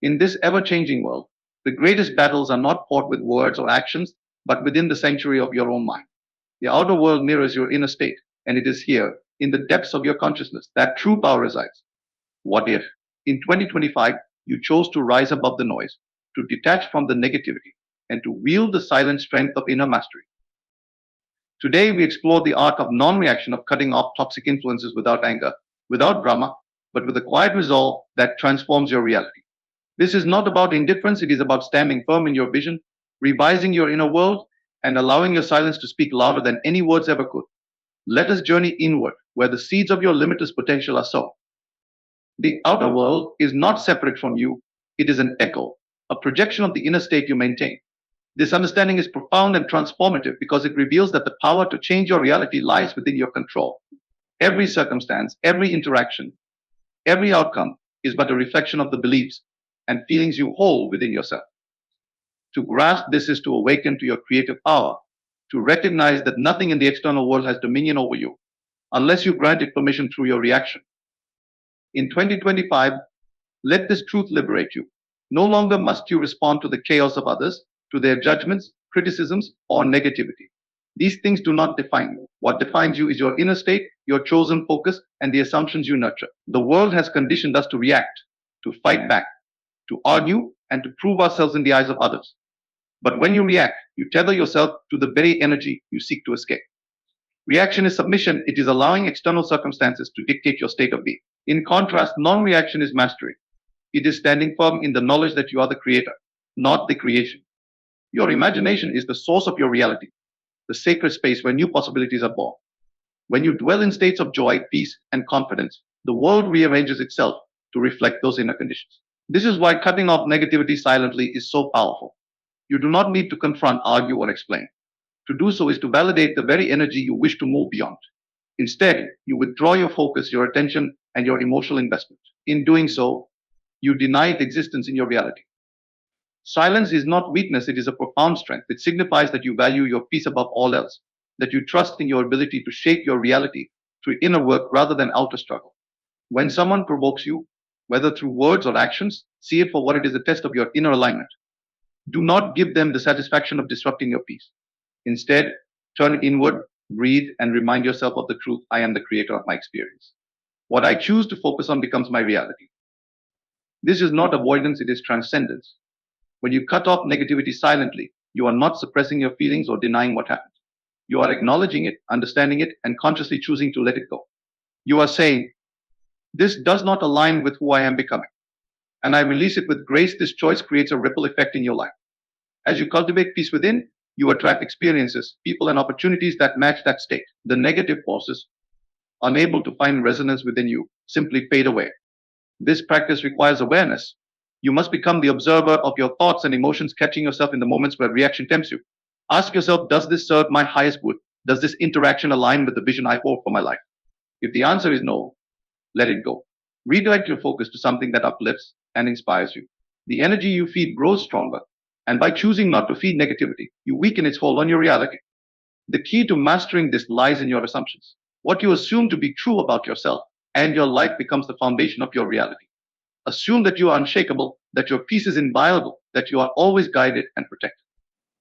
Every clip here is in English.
In this ever-changing world, the greatest battles are not fought with words or actions, but within the sanctuary of your own mind. The outer world mirrors your inner state, and it is here, in the depths of your consciousness, that true power resides. What if, in 2025, you chose to rise above the noise, to detach from the negativity, and to wield the silent strength of inner mastery? Today, we explore the art of non reaction, of cutting off toxic influences without anger, without drama, but with a quiet resolve that transforms your reality. This is not about indifference, it is about standing firm in your vision, revising your inner world, and allowing your silence to speak louder than any words ever could. Let us journey inward, where the seeds of your limitless potential are sown. The outer world is not separate from you, it is an echo, a projection of the inner state you maintain. This understanding is profound and transformative because it reveals that the power to change your reality lies within your control. Every circumstance, every interaction, every outcome is but a reflection of the beliefs and feelings you hold within yourself. To grasp this is to awaken to your creative power, to recognize that nothing in the external world has dominion over you unless you grant it permission through your reaction. In 2025, let this truth liberate you. No longer must you respond to the chaos of others, to their judgments, criticisms, or negativity. These things do not define you. What defines you is your inner state, your chosen focus, and the assumptions you nurture. The world has conditioned us to react, to fight back, to argue, and to prove ourselves in the eyes of others. But when you react, you tether yourself to the very energy you seek to escape. Reaction is submission, it is allowing external circumstances to dictate your state of being. In contrast, non reaction is mastery. It is standing firm in the knowledge that you are the creator, not the creation. Your imagination is the source of your reality, the sacred space where new possibilities are born. When you dwell in states of joy, peace, and confidence, the world rearranges itself to reflect those inner conditions. This is why cutting off negativity silently is so powerful. You do not need to confront, argue, or explain. To do so is to validate the very energy you wish to move beyond. Instead, you withdraw your focus, your attention, and your emotional investment. In doing so, you deny its existence in your reality. Silence is not weakness, it is a profound strength. It signifies that you value your peace above all else, that you trust in your ability to shape your reality through inner work rather than outer struggle. When someone provokes you, whether through words or actions, see it for what it is, a test of your inner alignment. Do not give them the satisfaction of disrupting your peace. Instead, turn inward, breathe, and remind yourself of the truth: I am the creator of my experience. What I choose to focus on becomes my reality. This is not avoidance, it is transcendence. When you cut off negativity silently, you are not suppressing your feelings or denying what happened. You are acknowledging it, understanding it, and consciously choosing to let it go. You are saying, this does not align with who I am becoming, and I release it with grace. This choice creates a ripple effect in your life. As you cultivate peace within, you attract experiences, people, and opportunities that match that state. The negative forces, unable to find resonance within you, simply fade away. This practice requires awareness. You must become the observer of your thoughts and emotions, catching yourself in the moments where reaction tempts you. Ask yourself, does this serve my highest good? Does this interaction align with the vision I hold for my life? If the answer is no, let it go. Redirect your focus to something that uplifts and inspires you. The energy you feed grows stronger, and by choosing not to feed negativity, you weaken its hold on your reality. The key to mastering this lies in your assumptions. What you assume to be true about yourself and your life becomes the foundation of your reality. Assume that you are unshakable, that your peace is inviolable, that you are always guided and protected.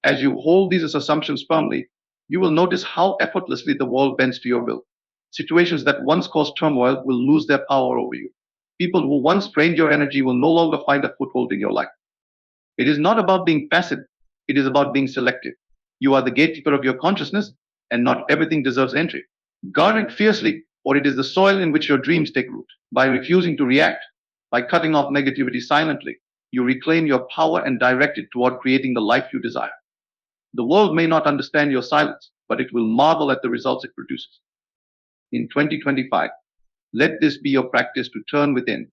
As you hold these assumptions firmly, you will notice how effortlessly the world bends to your will. Situations that once caused turmoil will lose their power over you. People who once drained your energy will no longer find a foothold in your life. It is not about being passive, it is about being selective. You are the gatekeeper of your consciousness, and not everything deserves entry. Guard it fiercely, for it is the soil in which your dreams take root. By refusing to react, by cutting off negativity silently, you reclaim your power and direct it toward creating the life you desire. The world may not understand your silence, but it will marvel at the results it produces. In 2025, let this be your practice to turn within,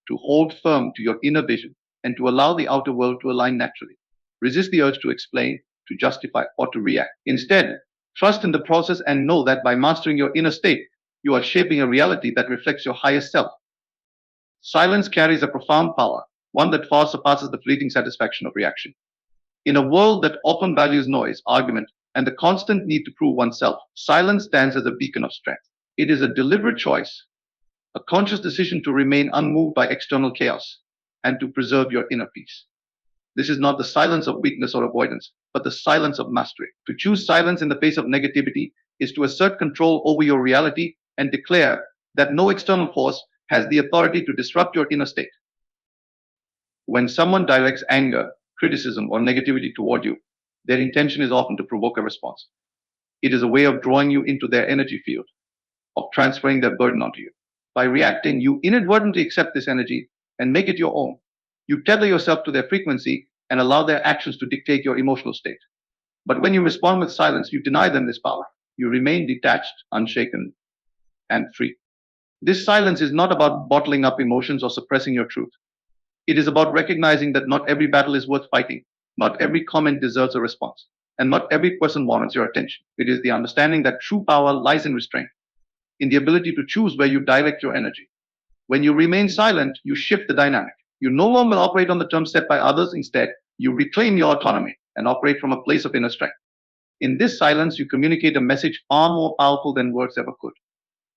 to hold firm to your inner vision, and to allow the outer world to align naturally. Resist the urge to explain, to justify, or to react. Instead, trust in the process and know that by mastering your inner state, you are shaping a reality that reflects your highest self. Silence carries a profound power, one that far surpasses the fleeting satisfaction of reaction. In a world that often values noise, argument, and the constant need to prove oneself, silence stands as a beacon of strength. It is a deliberate choice, a conscious decision to remain unmoved by external chaos, and to preserve your inner peace. This is not the silence of weakness or avoidance, but the silence of mastery. To choose silence in the face of negativity is to assert control over your reality and declare that no external force has the authority to disrupt your inner state. When someone directs anger, criticism, or negativity toward you, their intention is often to provoke a response. It is a way of drawing you into their energy field, of transferring their burden onto you. By reacting, you inadvertently accept this energy and make it your own. You tether yourself to their frequency and allow their actions to dictate your emotional state. But when you respond with silence, you deny them this power. You remain detached, unshaken, and free. This silence is not about bottling up emotions or suppressing your truth. It is about recognizing that not every battle is worth fighting, not every comment deserves a response, and not every person warrants your attention. It is the understanding that true power lies in restraint, in the ability to choose where you direct your energy. When you remain silent, you shift the dynamic. You no longer operate on the terms set by others. Instead, you reclaim your autonomy and operate from a place of inner strength. In this silence, you communicate a message far more powerful than words ever could.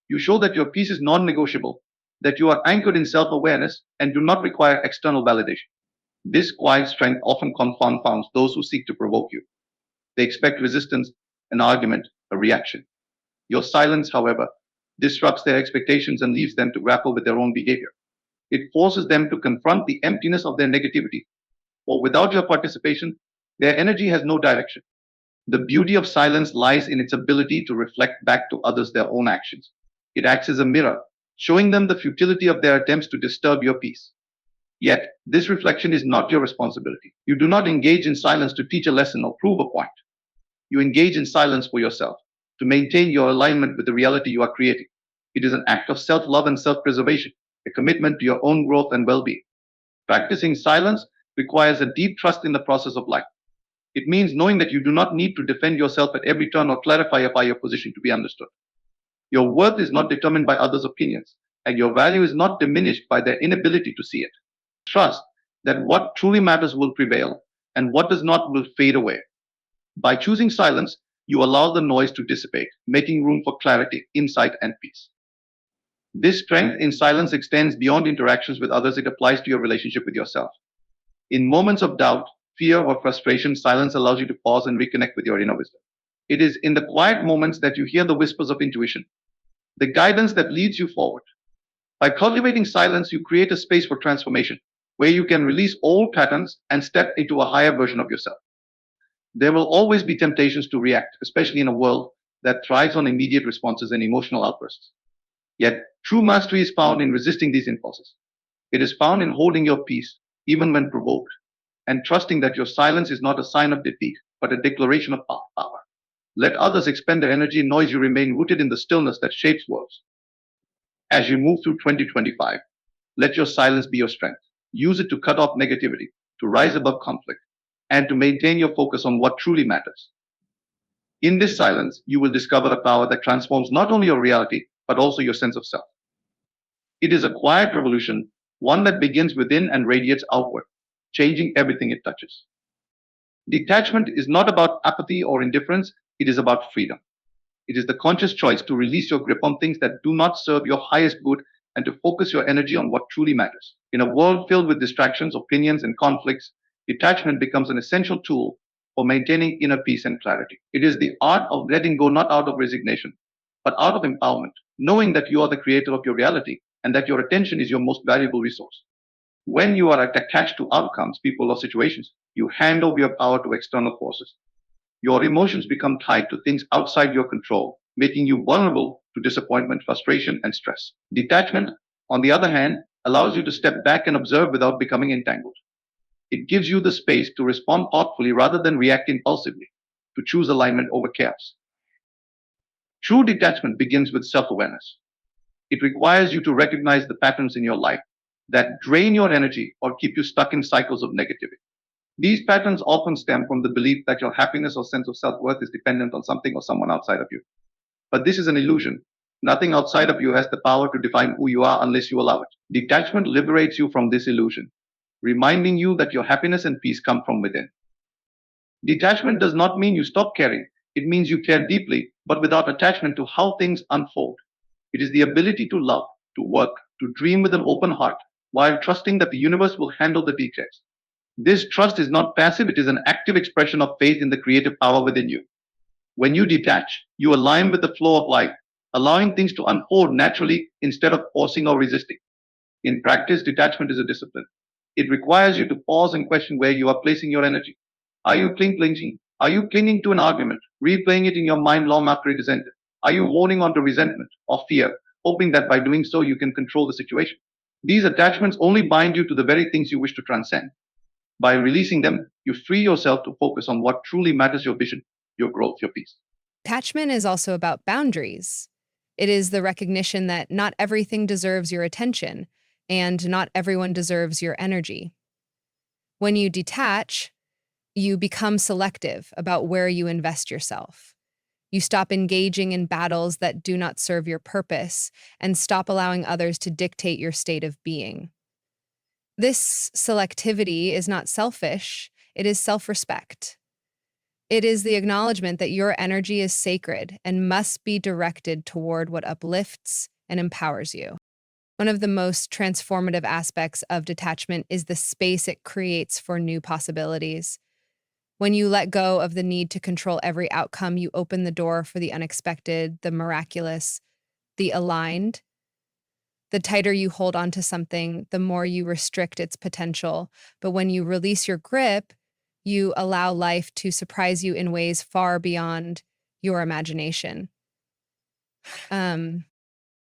You show that your peace is non negotiable, that you are anchored in self awareness and do not require external validation. This quiet strength often confounds those who seek to provoke you. They expect resistance, an argument, a reaction. Your silence, however, disrupts their expectations and leaves them to grapple with their own behavior. It forces them to confront the emptiness of their negativity, for without your participation, their energy has no direction. The beauty of silence lies in its ability to reflect back to others their own actions. It acts as a mirror, showing them the futility of their attempts to disturb your peace. Yet, this reflection is not your responsibility. You do not engage in silence to teach a lesson or prove a point. You engage in silence for yourself, to maintain your alignment with the reality you are creating. It is an act of self love and self preservation, a commitment to your own growth and well being. Practicing silence requires a deep trust in the process of life. It means knowing that you do not need to defend yourself at every turn or clarify your position to be understood. Your worth is not determined by others' opinions, and your value is not diminished by their inability to see it. Trust that what truly matters will prevail, and what does not will fade away. By choosing silence, you allow the noise to dissipate, making room for clarity, insight, and peace. This strength in silence extends beyond interactions with others. It applies to your relationship with yourself. In moments of doubt, fear, or frustration, silence allows you to pause and reconnect with your inner wisdom. It is in the quiet moments that you hear the whispers of intuition, the guidance that leads you forward. By cultivating silence, you create a space for transformation, where you can release old patterns and step into a higher version of yourself. There will always be temptations to react, especially in a world that thrives on immediate responses and emotional outbursts. Yet, true mastery is found in resisting these impulses. It is found in holding your peace, even when provoked, and trusting that your silence is not a sign of defeat, but a declaration of power. Let others expend their energy and noise. You remain rooted in the stillness that shapes worlds. As you move through 2025, let your silence be your strength. Use it to cut off negativity, to rise above conflict, and to maintain your focus on what truly matters. In this silence, you will discover a power that transforms not only your reality, but also your sense of self. It is a quiet revolution, one that begins within and radiates outward, changing everything it touches. Detachment is not about apathy or indifference, it is about freedom. It is the conscious choice to release your grip on things that do not serve your highest good and to focus your energy on what truly matters. In a world filled with distractions, opinions, and conflicts, detachment becomes an essential tool for maintaining inner peace and clarity. It is the art of letting go not out of resignation, but out of empowerment, knowing that you are the creator of your reality and that your attention is your most valuable resource. When you are attached to outcomes, people, or situations, you hand over your power to external forces. Your emotions become tied to things outside your control, making you vulnerable to disappointment, frustration, and stress. Detachment, on the other hand, allows you to step back and observe without becoming entangled. It gives you the space to respond thoughtfully rather than react impulsively, to choose alignment over chaos. True detachment begins with self awareness. It requires you to recognize the patterns in your life that drain your energy or keep you stuck in cycles of negativity. These patterns often stem from the belief that your happiness or sense of self worth is dependent on something or someone outside of you. But this is an illusion. Nothing outside of you has the power to define who you are unless you allow it. Detachment liberates you from this illusion, reminding you that your happiness and peace come from within. Detachment does not mean you stop caring. It means you care deeply, but without attachment to how things unfold. It is the ability to love, to work, to dream with an open heart, while trusting that the universe will handle the details. This trust is not passive, it is an active expression of faith in the creative power within you. When you detach, you align with the flow of life, allowing things to unfold naturally instead of forcing or resisting. In practice, detachment is a discipline. It requires you to pause and question where you are placing your energy. Are you clinging to an argument, replaying it in your mind long after it is ended? Are you holding on to resentment or fear, hoping that by doing so you can control the situation? These attachments only bind you to the very things you wish to transcend. By releasing them, you free yourself to focus on what truly matters: your vision, your growth, your peace. Attachment is also about boundaries. It is the recognition that not everything deserves your attention, and not everyone deserves your energy. When you detach, you become selective about where you invest yourself. You stop engaging in battles that do not serve your purpose and stop allowing others to dictate your state of being. This selectivity is not selfish, it is self respect. It is the acknowledgement that your energy is sacred and must be directed toward what uplifts and empowers you. One of the most transformative aspects of detachment is the space it creates for new possibilities. When you let go of the need to control every outcome, you open the door for the unexpected, the miraculous, the aligned. The tighter you hold on to something, the more you restrict its potential. But when you release your grip, you allow life to surprise you in ways far beyond your imagination. Um,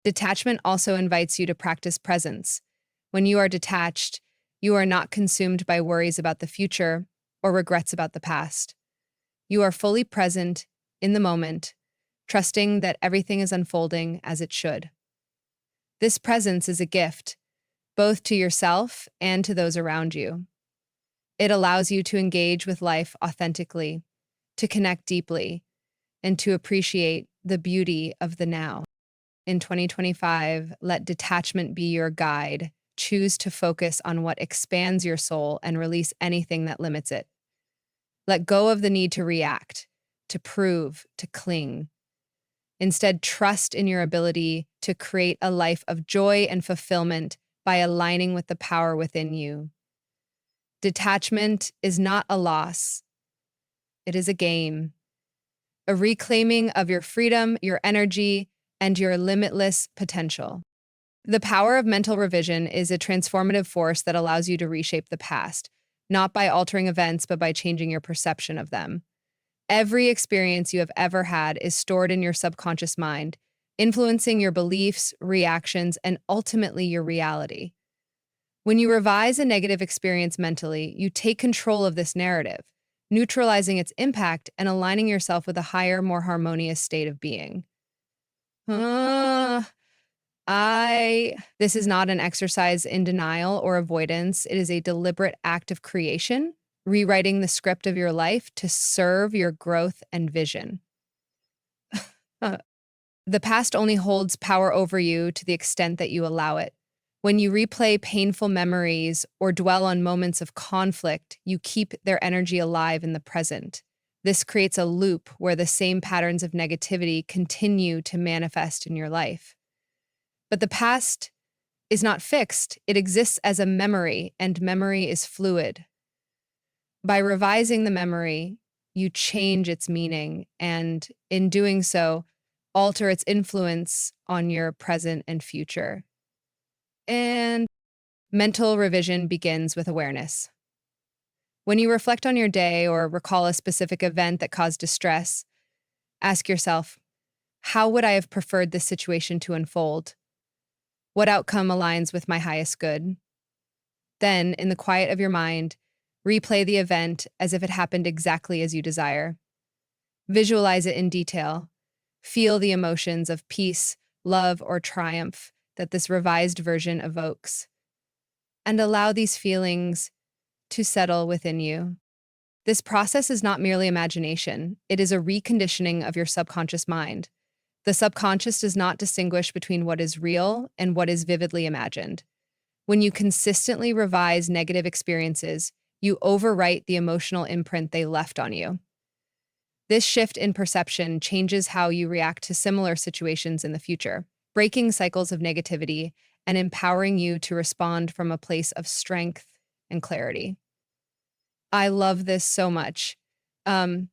Detachment also invites you to practice presence. When you are detached, you are not consumed by worries about the future or regrets about the past. You are fully present in the moment, trusting that everything is unfolding as it should. This presence is a gift, both to yourself and to those around you. It allows you to engage with life authentically, to connect deeply, and to appreciate the beauty of the now. In 2025, let detachment be your guide. Choose to focus on what expands your soul and release anything that limits it. Let go of the need to react, to prove, to cling. Instead, trust in your ability to create a life of joy and fulfillment by aligning with the power within you. Detachment is not a loss, it is a gain, a reclaiming of your freedom, your energy, and your limitless potential. The power of mental revision is a transformative force that allows you to reshape the past, not by altering events, but by changing your perception of them. Every experience you have ever had is stored in your subconscious mind, influencing your beliefs, reactions, and ultimately your reality. When you revise a negative experience mentally, you take control of this narrative, neutralizing its impact and aligning yourself with a higher, more harmonious state of being. Ah, this is not an exercise in denial or avoidance. It is a deliberate act of creation, rewriting the script of your life to serve your growth and vision. Uh, the past only holds power over you to the extent that you allow it. When you replay painful memories or dwell on moments of conflict, you keep their energy alive in the present. This creates a loop where the same patterns of negativity continue to manifest in your life. But the past is not fixed, it exists as a memory, and memory is fluid. By revising the memory, you change its meaning, and in doing so, alter its influence on your present and future. And mental revision begins with awareness. When you reflect on your day or recall a specific event that caused distress, ask yourself, how would I have preferred this situation to unfold? What outcome aligns with my highest good? Then, in the quiet of your mind, replay the event as if it happened exactly as you desire. Visualize it in detail. Feel the emotions of peace, love, or triumph that this revised version evokes. And allow these feelings to settle within you. This process is not merely imagination, it is a reconditioning of your subconscious mind. The subconscious does not distinguish between what is real and what is vividly imagined. When you consistently revise negative experiences, you overwrite the emotional imprint they left on you. This shift in perception changes how you react to similar situations in the future, breaking cycles of negativity and empowering you to respond from a place of strength and clarity. I love this so much. Um,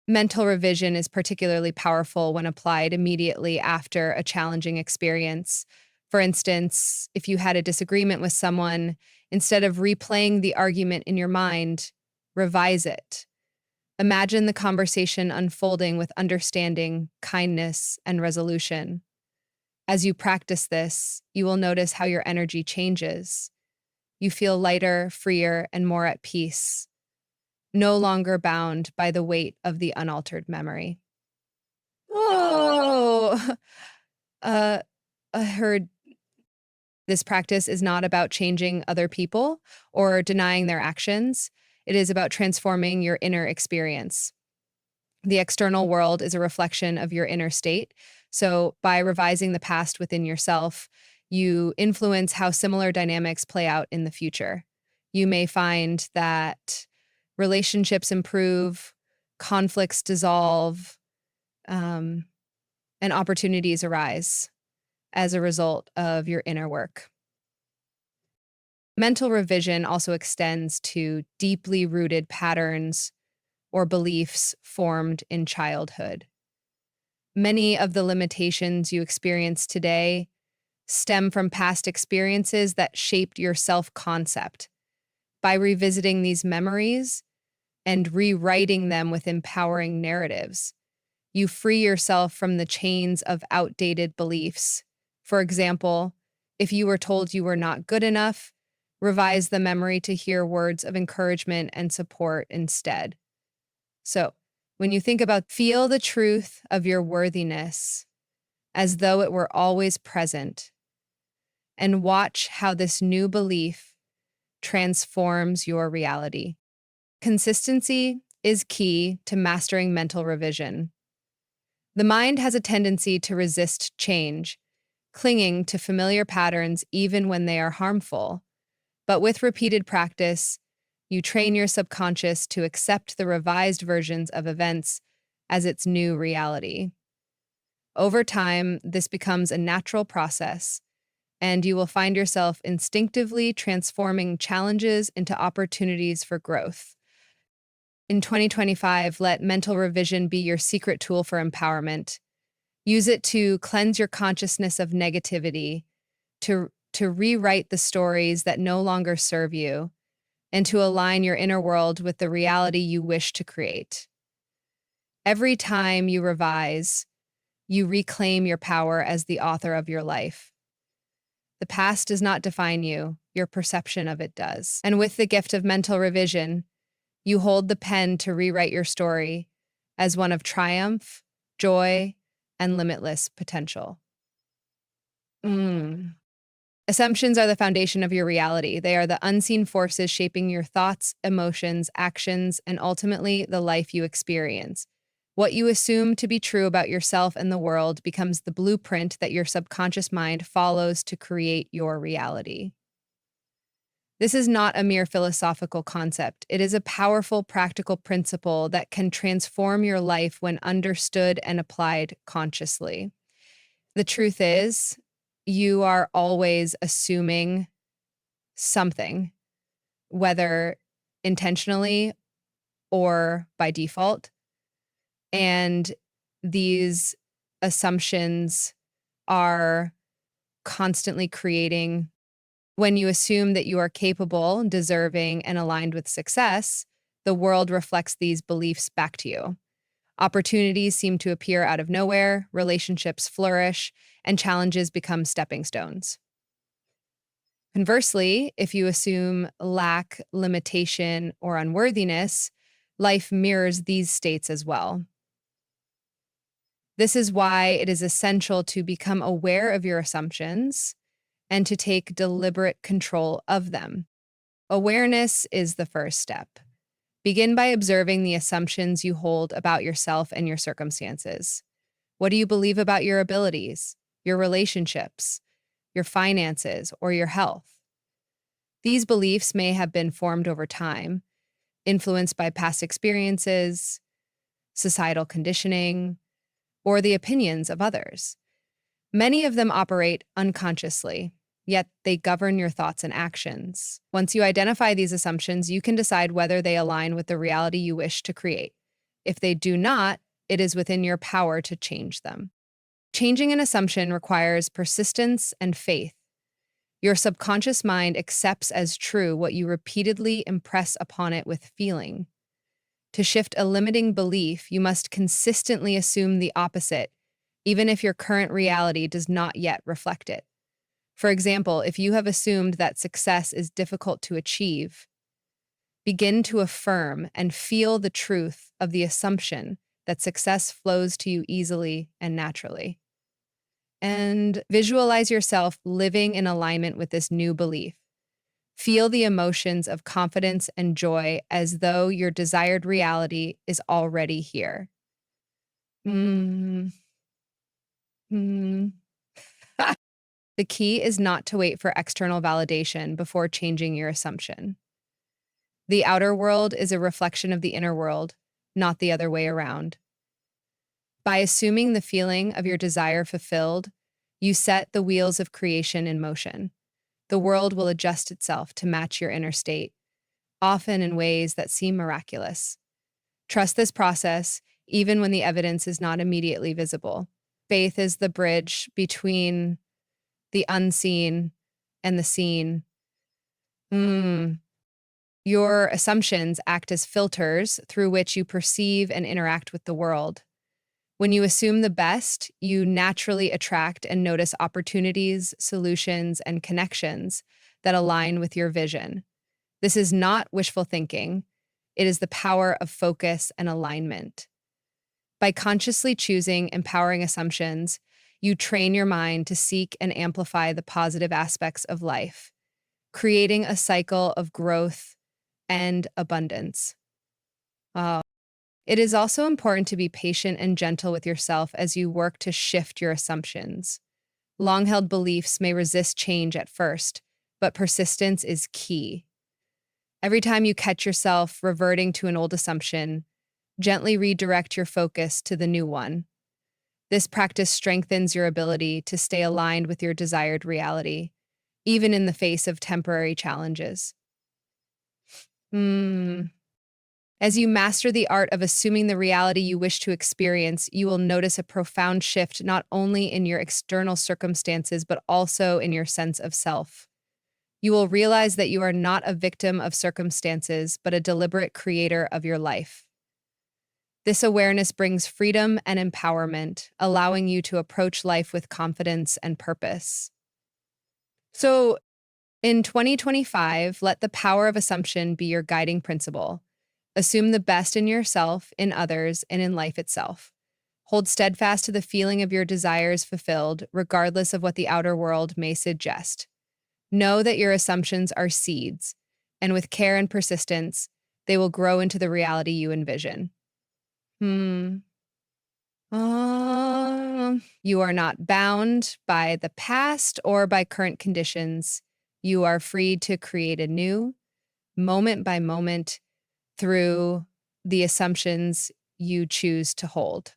Mental revision is particularly powerful when applied immediately after a challenging experience. For instance, if you had a disagreement with someone, instead of replaying the argument in your mind, revise it. Imagine the conversation unfolding with understanding, kindness, and resolution. As you practice this, you will notice how your energy changes. You feel lighter, freer, and more at peace, no longer bound by the weight of the unaltered memory. Oh, uh, I heard this practice is not about changing other people or denying their actions. It is about transforming your inner experience. The external world is a reflection of your inner state. So, by revising the past within yourself, you influence how similar dynamics play out in the future. You may find that relationships improve, conflicts dissolve, um, and opportunities arise as a result of your inner work. Mental revision also extends to deeply rooted patterns or beliefs formed in childhood. Many of the limitations you experience today stem from past experiences that shaped your self concept. By revisiting these memories and rewriting them with empowering narratives, you free yourself from the chains of outdated beliefs. For example, if you were told you were not good enough, revise the memory to hear words of encouragement and support instead. So, when you think about feel the truth of your worthiness as though it were always present, and watch how this new belief transforms your reality. Consistency is key to mastering mental revision. The mind has a tendency to resist change, clinging to familiar patterns even when they are harmful. But with repeated practice, you train your subconscious to accept the revised versions of events as its new reality. Over time, this becomes a natural process, and you will find yourself instinctively transforming challenges into opportunities for growth. In 2025, let mental revision be your secret tool for empowerment. Use it to cleanse your consciousness of negativity, to rewrite the stories that no longer serve you, and to align your inner world with the reality you wish to create. Every time you revise, you reclaim your power as the author of your life. The past does not define you, your perception of it does. And with the gift of mental revision, you hold the pen to rewrite your story as one of triumph, joy, and limitless potential. Mm. Assumptions are the foundation of your reality. They are the unseen forces shaping your thoughts, emotions, actions, and ultimately the life you experience. What you assume to be true about yourself and the world becomes the blueprint that your subconscious mind follows to create your reality. This is not a mere philosophical concept. It is a powerful, practical principle that can transform your life when understood and applied consciously. The truth is, you are always assuming something, whether intentionally or by default. And these assumptions are constantly creating. When you assume that you are capable, deserving, and aligned with success, the world reflects these beliefs back to you. Opportunities seem to appear out of nowhere, relationships flourish, and challenges become stepping stones. Conversely, if you assume lack, limitation, or unworthiness, life mirrors these states as well. This is why it is essential to become aware of your assumptions and to take deliberate control of them. Awareness is the first step. Begin by observing the assumptions you hold about yourself and your circumstances. What do you believe about your abilities, your relationships, your finances, or your health? These beliefs may have been formed over time, influenced by past experiences, societal conditioning, or the opinions of others. Many of them operate unconsciously. yet they govern your thoughts and actions. Once you identify these assumptions, you can decide whether they align with the reality you wish to create. If they do not, it is within your power to change them. Changing an assumption requires persistence and faith. Your subconscious mind accepts as true what you repeatedly impress upon it with feeling. To shift a limiting belief, you must consistently assume the opposite, even if your current reality does not yet reflect it. For example, if you have assumed that success is difficult to achieve, begin to affirm and feel the truth of the assumption that success flows to you easily and naturally. And visualize yourself living in alignment with this new belief. Feel the emotions of confidence and joy as though your desired reality is already here. Mm, mm. The key is not to wait for external validation before changing your assumption. The outer world is a reflection of the inner world, not the other way around. By assuming the feeling of your desire fulfilled, you set the wheels of creation in motion. The world will adjust itself to match your inner state, often in ways that seem miraculous. Trust this process, even when the evidence is not immediately visible. Faith is the bridge between the unseen and the seen. Mm. Your assumptions act as filters through which you perceive and interact with the world. When you assume the best, you naturally attract and notice opportunities, solutions, and connections that align with your vision. This is not wishful thinking. It is the power of focus and alignment. By consciously choosing empowering assumptions, you train your mind to seek and amplify the positive aspects of life, creating a cycle of growth and abundance. It is also important to be patient and gentle with yourself as you work to shift your assumptions. Long-held beliefs may resist change at first, but persistence is key. Every time you catch yourself reverting to an old assumption, gently redirect your focus to the new one. This practice strengthens your ability to stay aligned with your desired reality, even in the face of temporary challenges. As you master the art of assuming the reality you wish to experience, you will notice a profound shift not only in your external circumstances, but also in your sense of self. You will realize that you are not a victim of circumstances, but a deliberate creator of your life. This awareness brings freedom and empowerment, allowing you to approach life with confidence and purpose. So, in 2025, let the power of assumption be your guiding principle. Assume the best in yourself, in others, and in life itself. Hold steadfast to the feeling of your desires fulfilled, regardless of what the outer world may suggest. Know that your assumptions are seeds, and with care and persistence, they will grow into the reality you envision. You are not bound by the past or by current conditions. You are free to create anew, moment by moment, through the assumptions you choose to hold.